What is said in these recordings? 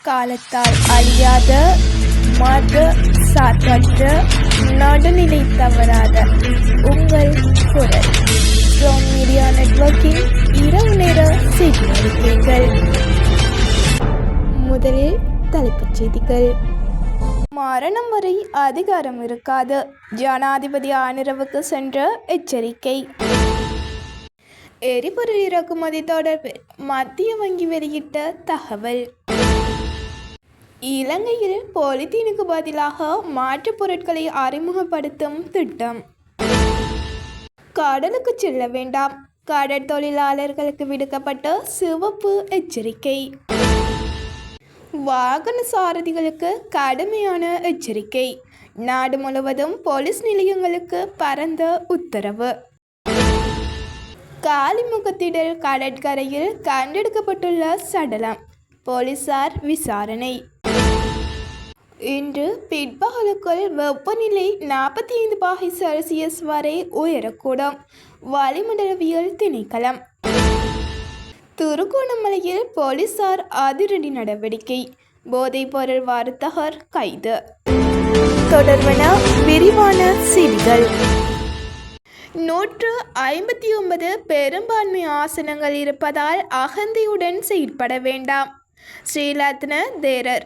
காலத்தால் அழியாத மத சார்பற்ற நடுநிலை தவறாத உங்கள் குரல் ஃப்ரம் மீடியா நெட்வொர்க்கிங் இரவு நேர செய்தி அறிக்கைகள். முதலில் தலைப்புச் செய்திகள். மரணம் வரை அதிகாரம் இருக்காது, ஜனாதிபதி ஆனிரவுக்கு சென்ற எச்சரிக்கை. எரிபொருள் இறக்குமதி தொடர்பில் மத்திய வங்கி வெளியிட்ட தகவல். இலங்கையில் பொலித்தீனுக்கு பதிலாக மாற்றுப் பொருட்களை அறிமுகப்படுத்தும் திட்டம். கடலுக்கு செல்ல வேண்டாம், கடற்தொழிலாளர்களுக்கு விடுக்கப்பட்ட சிவப்பு எச்சரிக்கை. வாகன சாரதிகளுக்கு கடுமையான எச்சரிக்கை. நாடு முழுவதும் போலீஸ் நிலையங்களுக்கு பரந்த உத்தரவு. காலிமுகத்திடல் கடற்கரையில் கண்டெடுக்கப்பட்டுள்ள சடலம், போலீசார் விசாரணை. இன்று பிற்பகலுக்குள் வெப்பநிலை 45°C வரை உயரக்கூடும், வளிமண்டலவியல் திணைக்களம். திருகோணமலையில் போலீசார் அதிரடி நடவடிக்கை, போதைப்பொருள் வர்த்தகர் கைது. தொடர்பான விரிவான செய்திகள். 159 பெரும்பான்மை ஆசனங்கள் இருப்பதால் அகந்தையுடன் செயற்பட வேண்டாம். ஸ்ரீலத்ன தேரர்.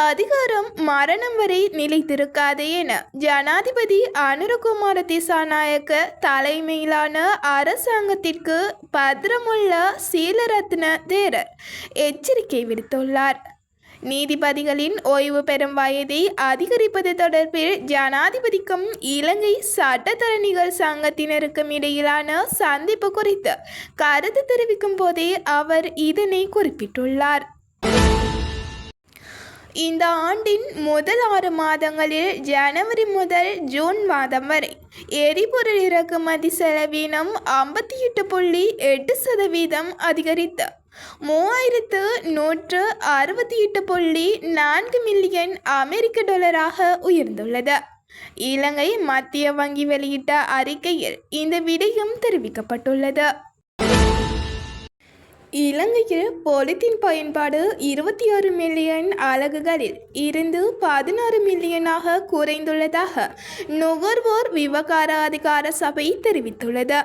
அதிகாரம் மரணம் வரை நிலைத்திருக்காது என ஜனாதிபதி அனுரகுமார திசாநாயக்க தலைமையிலான அரசாங்கத்திற்கு பத்ரமுல்லா சீலரத்ன தேரர் எச்சரிக்கை விடுத்துள்ளார். நீதிபதிகளின் ஓய்வு பெறும் வயதை அதிகரிப்பது தொடர்பில் ஜனாதிபதிக்கும் இலங்கை சட்டத்தரணிகள் சங்கத்தினருக்கும் இடையிலான சந்திப்பு குறித்து கருத்து தெரிவிக்கும் போதே அவர் இதனை குறிப்பிட்டுள்ளார். இந்த ஆண்டின் முதல் 6 மாதங்களில் ஜனவரி முதல் ஜூன் மாதம் வரை எரிபொருள் இறக்குமதி செலவினம் 58.8% அதிகரித்து 3168.4 மில்லியன் அமெரிக்க டாலராக உயர்ந்துள்ளது. இலங்கை மத்திய வங்கி வெளியிட்ட அறிக்கையில் இந்த விடயம் தெரிவிக்கப்பட்டுள்ளது. இலங்கையில் பொலித்தீன் பயன்பாடு 26 மில்லியன் அலகுகளில் இருந்து 16 மில்லியனாக குறைந்துள்ளதாக நுகர்வோர் விவகார அதிகார சபை தெரிவித்துள்ளது.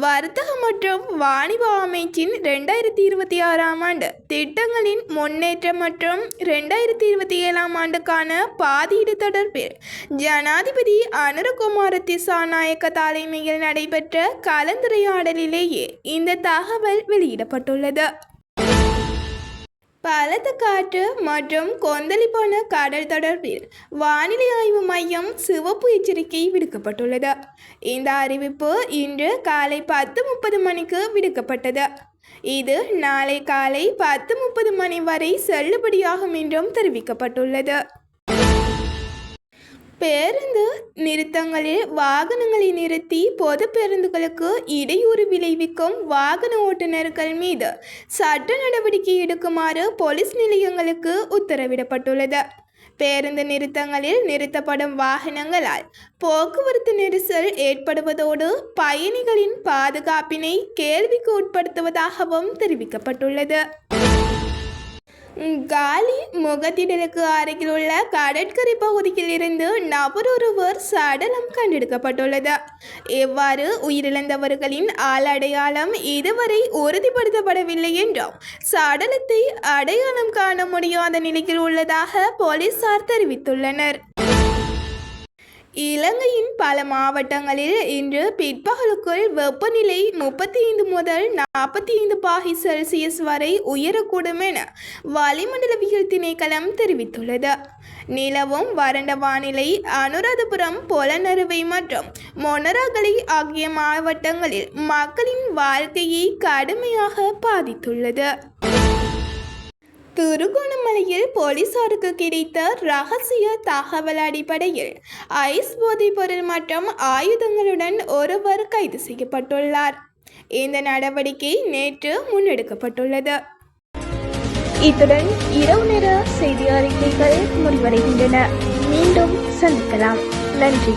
வர்த்தக மற்றும் வாணிப அமைச்சின் 2026ஆம் ஆண்டு திட்டங்களின் முன்னேற்றம் மற்றும் 2027ஆம் ஆண்டுக்கான பாதீடு தொடர்பில் ஜனாதிபதி அனுரகுமார திசாநாயக்க தலைமையில் நடைபெற்ற கலந்துரையாடலிலேயே இந்த தகவல் வெளியிடப்பட்டுள்ளது. பலத்த காற்று மற்றும் கொந்தளிப்பான கடல் தொடர்பில் வானிலை ஆய்வு மையம் சிவப்பு எச்சரிக்கை விடுக்கப்பட்டுள்ளது. இந்த அறிவிப்பு இன்று காலை 10:30 மணிக்கு விடுக்கப்பட்டது. இது நாளை காலை 10:30 மணி வரை செல்லுபடியாகும் என்றும் தெரிவிக்கப்பட்டுள்ளது. பேருந்து நிறுத்தங்களில் வாகனங்களை நிறுத்தி பொது பேருந்துகளுக்கு இடையூறு விளைவிக்கும் வாகன ஓட்டுநர்கள் மீது சட்ட நடவடிக்கை எடுக்குமாறு போலீஸ் நிலையங்களுக்கு உத்தரவிடப்பட்டுள்ளது. பேருந்து நிறுத்தங்களில் நிறுத்தப்படும் வாகனங்களால் போக்குவரத்து நெரிசல் ஏற்படுவதோடு பயணிகளின் பாதுகாப்பினை கேள்விக்கு உட்படுத்துவதாகவும் தெரிவிக்கப்பட்டுள்ளது. காலி முகத்திடலுக்கு அருகிலுள்ள கடற்கரை பகுதியில் இருந்து நபரொருவர் சடலம் கண்டெடுக்கப்பட்டுள்ளது. எவ்வாறு உயிரிழந்தவர்களின் ஆளடையாளம் இதுவரை உறுதிப்படுத்தப்படவில்லை என்றும் சடலத்தை அடையாளம் காண முடியாத நிலையில் உள்ளதாக போலீசார் தெரிவித்துள்ளனர். இலங்கையின் பல மாவட்டங்களில் இன்று பிற்பகலுக்குள் வெப்பநிலை 35 முதல் 45°C வரை உயரக்கூடும் என வளிமண்டலவியல் திணைக்களம் தெரிவித்துள்ளது. நிலவும் வறண்ட வானிலை அனுராதபுரம், பொலனறுவை மற்றும் மொனராகலை ஆகிய மாவட்டங்களில் மக்களின் வாழ்க்கையை கடுமையாக பாதித்துள்ளது. திருகோணமலையில் போலீசாருக்கு கிடைத்த ரகசிய தகவல் அடிப்படையில் ஐஸ் போதைப் பொருள் மற்றும் ஆயுதங்களுடன் ஒருவர் கைது செய்யப்பட்டுள்ளார். இந்த நடவடிக்கை நேற்று முன்னெடுக்கப்பட்டுள்ளது. இத்துடன் இரவு நேர செய்தி அறிக்கைகள் முடிவடைகின்றன. மீண்டும் சந்திக்கலாம். நன்றி.